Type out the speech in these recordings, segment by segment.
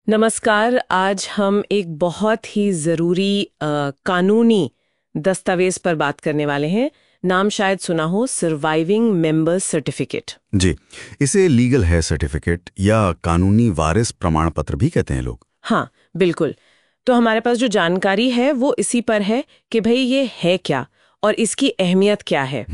नमस्कार। आज हम एक बहुत ही ज़रूरी कानूनी दस्तावेज पर बात करने वाले हैं। नाम शायद सुना हो, सर्वाइविंग मेंबर्स सर्टिफिकेट। जी, इसे लीगल हेयर सर्टिफिकेट या कानूनी वारिस प्रमाण पत्र भी कहते हैं लोग। हाँ, बिल्कुल। तो हमारे पास जो जानकारी है वो इसी पर है कि भाई ये है क्या और इसकी अहमियत क्या है।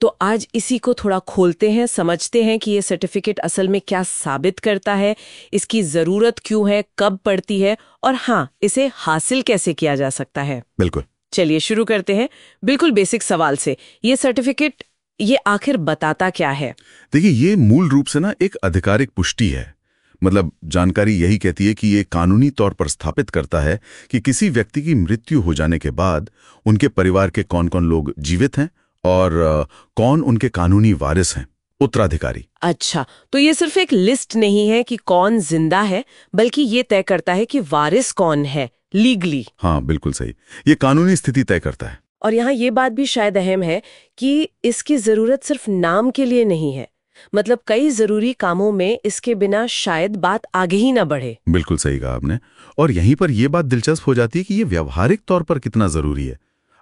तो आज इसी को थोड़ा खोलते हैं, समझते हैं कि ये सर्टिफिकेट असल में क्या साबित करता है, इसकी ज़रूरत क्यों है, कब पड़ती है और हाँ, इसे हासिल कैसे किया जा सकता है। बिल्कुल। चलिए शुरू करते हैं बिल्कुल बेसिक सवाल से। ये सर्टिफिकेट ये आखिर बताता क्या है? देखिए, ये मूल रूप से ना एक आधिकारिक पुष्टि है। मतलब जानकारी यही कहती है कि ये कानूनी तौर पर स्थापित करता है कि किसी व्यक्ति की मृत्यु हो जाने के बाद उनके परिवार के कौन-कौन लोग जीवित हैं और कौन उनके कानूनी वारिस हैं, उत्तराधिकारी। अच्छा, तो ये सिर्फ एक लिस्ट नहीं है कि कौन जिंदा है, बल्कि ये तय करता है कि वारिस कौन है लीगली। हाँ, बिल्कुल सही। ये कानूनी स्थिति तय करता है। और यहाँ ये बात भी शायद अहम है कि इसकी जरूरत सिर्फ नाम के लिए नहीं है। मतलब कई जरूरी कामों में इसके बिना शायद बात आगे ही ना बढ़े। बिल्कुल सही कहा आपने। और यहीं पर यह बात दिलचस्प हो जाती है कि ये व्यावहारिक तौर पर कितना जरूरी है।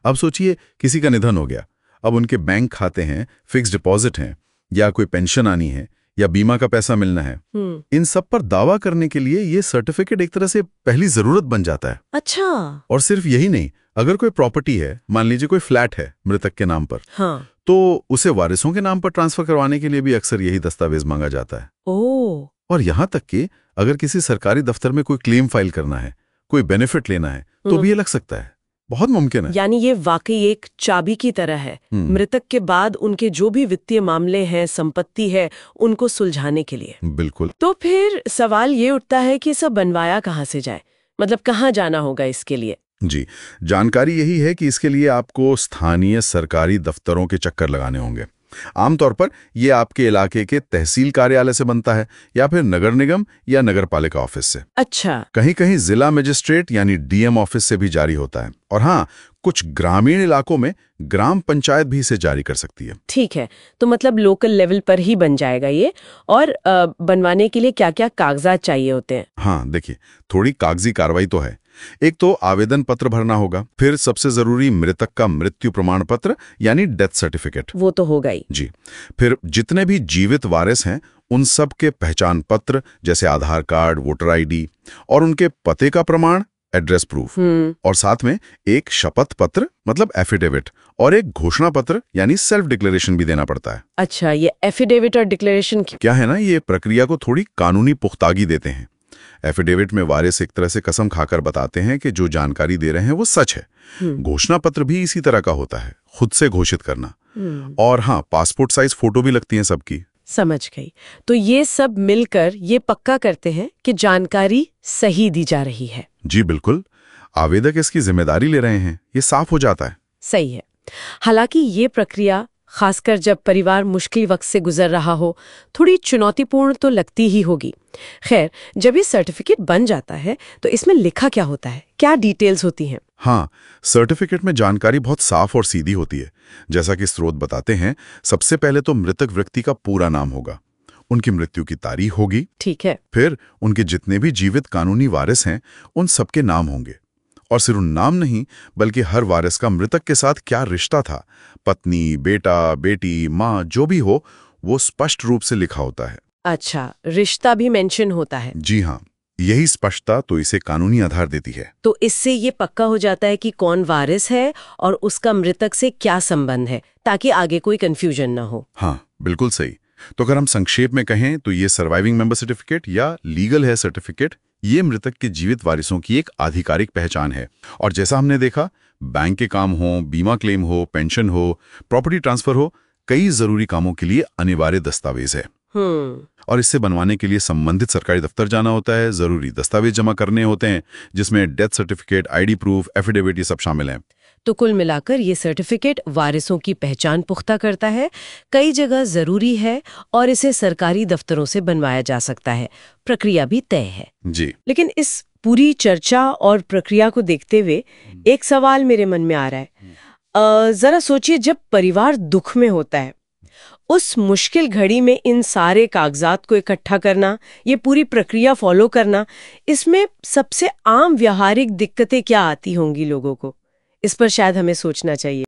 अब सोचिए, किसी का निधन हो गया, अब उनके बैंक खाते हैं, फिक्स डिपॉजिट हैं, या कोई पेंशन आनी है, या बीमा का पैसा मिलना है। इन सब पर दावा करने के लिए ये सर्टिफिकेट एक तरह से पहली जरूरत बन जाता है। अच्छा। और सिर्फ यही नहीं, अगर कोई प्रॉपर्टी है, मान लीजिए कोई फ्लैट है मृतक के नाम पर, हाँ। तो उसे वारिसों के नाम पर ट्रांसफर करवाने के लिए भी अक्सर यही दस्तावेज मांगा जाता है। ओह। और यहाँ तक कि अगर किसी सरकारी दफ्तर में कोई क्लेम फाइल करना है, कोई बेनिफिट लेना है, तो भी ये लग सकता है। बहुत मुमकिन है। यानी ये वाकई एक चाबी की तरह है मृतक के बाद उनके जो भी वित्तीय मामले हैं, संपत्ति है, उनको सुलझाने के लिए। बिल्कुल। तो फिर सवाल ये उठता है कि सब बनवाया कहाँ से जाए, मतलब कहाँ जाना होगा इसके लिए? जी, जानकारी यही है कि इसके लिए आपको स्थानीय सरकारी दफ्तरों के चक्कर लगाने होंगे। आमतौर पर यह आपके इलाके के तहसील कार्यालय से बनता है, या फिर नगर निगम या नगर पालिका ऑफिस से। अच्छा। कहीं कहीं जिला मजिस्ट्रेट यानी डीएम ऑफिस से भी जारी होता है। और हाँ, कुछ ग्रामीण इलाकों में ग्राम पंचायत भी इसे जारी कर सकती है। ठीक है, तो मतलब लोकल लेवल पर ही बन जाएगा ये। और बनवाने के लिए क्या क्या कागजात चाहिए होते हैं? हाँ, देखिए, थोड़ी कागजी कार्रवाई तो है। एक तो आवेदन पत्र भरना होगा, फिर सबसे जरूरी मृतक का मृत्यु प्रमाण पत्र यानी डेथ सर्टिफिकेट। वो तो होगा ही। जी। फिर जितने भी जीवित वारिस हैं, उन सब के पहचान पत्र जैसे आधार कार्ड, वोटर आईडी और उनके पते का प्रमाण, एड्रेस प्रूफ। और साथ में एक शपथ पत्र मतलब एफिडेविट और एक घोषणा पत्र यानी सेल्फ डिक्लेरेशन भी देना पड़ता है। अच्छा, ये एफिडेविट और डिक्लेरेशन क्या है ना, ये प्रक्रिया को थोड़ी कानूनी पुख्तागी देते हैं। एफिडेविट में वारिस एक तरह से कसम खाकर बताते हैं कि जो जानकारी दे रहे हैं वो सच है। घोषणा पत्र भी इसी तरह का होता है, खुद से घोषित करना। और हाँ, पासपोर्ट साइज फोटो भी लगती हैं सबकी। समझ गई। तो ये सब मिलकर ये पक्का करते हैं कि जानकारी सही दी जा रही है। जी बिल्कुल, आवेदक इसकी जिम्मेदारी ले रहे हैं, ये साफ हो जाता है। सही है। हालांकि ये प्रक्रिया खासकर जब परिवार मुश्किल वक्त से गुजर रहा हो, थोड़ी चुनौतीपूर्ण तो लगती ही होगी। खैर, जब ये सर्टिफिकेट बन जाता है तो इसमें लिखा क्या होता है, क्या डिटेल्स होती हैं? हाँ, सर्टिफिकेट में जानकारी बहुत साफ और सीधी होती है। जैसा कि स्रोत बताते हैं, सबसे पहले तो मृतक व्यक्ति का पूरा नाम होगा, उनकी मृत्यु की तारीख होगी। ठीक है। फिर उनके जितने भी जीवित कानूनी वारिस हैं, उन सबके नाम होंगे। और सिर्फ नाम नहीं, बल्कि हर वारिस का मृतक के साथ क्या रिश्ता था, पत्नी, बेटा, बेटी, माँ, जो भी हो, वो स्पष्ट रूप से लिखा होता है। अच्छा, रिश्ता भी मेंशन होता है। जी हाँ, यही स्पष्टता तो इसे कानूनी आधार देती है। तो इससे ये पक्का हो जाता है कि कौन वारिस है और उसका मृतक से क्या संबंध है, ताकि आगे कोई कंफ्यूजन ना हो। हाँ, बिल्कुल सही। तो अगर हम संक्षेप में कहें तो ये सर्वाइविंग मेंबर सर्टिफिकेट या लीगल हेयर सर्टिफिकेट, ये मृतक के जीवित वारिसों की एक आधिकारिक पहचान है। और जैसा हमने देखा, बैंक के काम हो, बीमा क्लेम हो, पेंशन हो, प्रॉपर्टी ट्रांसफर हो, कई जरूरी कामों के लिए अनिवार्य दस्तावेज है। और इससे बनवाने के लिए संबंधित सरकारी दफ्तर जाना होता है, जरूरी दस्तावेज जमा करने होते हैं, जिसमें death certificate, ID proof, affidavit, ये सब शामिल हैं। तो कुल मिलाकर ये सर्टिफिकेट वारिसों की पहचान पुख्ता करता है, कई जगह जरूरी है और इसे सरकारी दफ्तरों से बनवाया जा सकता है। प्रक्रिया भी तय है। जी। लेकिन इस पूरी चर्चा और प्रक्रिया को देखते हुए एक सवाल मेरे मन में आ रहा है। जरा सोचिए, जब परिवार दुख में होता है, उस मुश्किल घड़ी में इन सारे कागजात को इकट्ठा करना, ये पूरी प्रक्रिया फॉलो करना, इसमें सबसे आम व्यावहारिक दिक्कतें क्या आती होंगी लोगों को? इस पर शायद हमें सोचना चाहिए।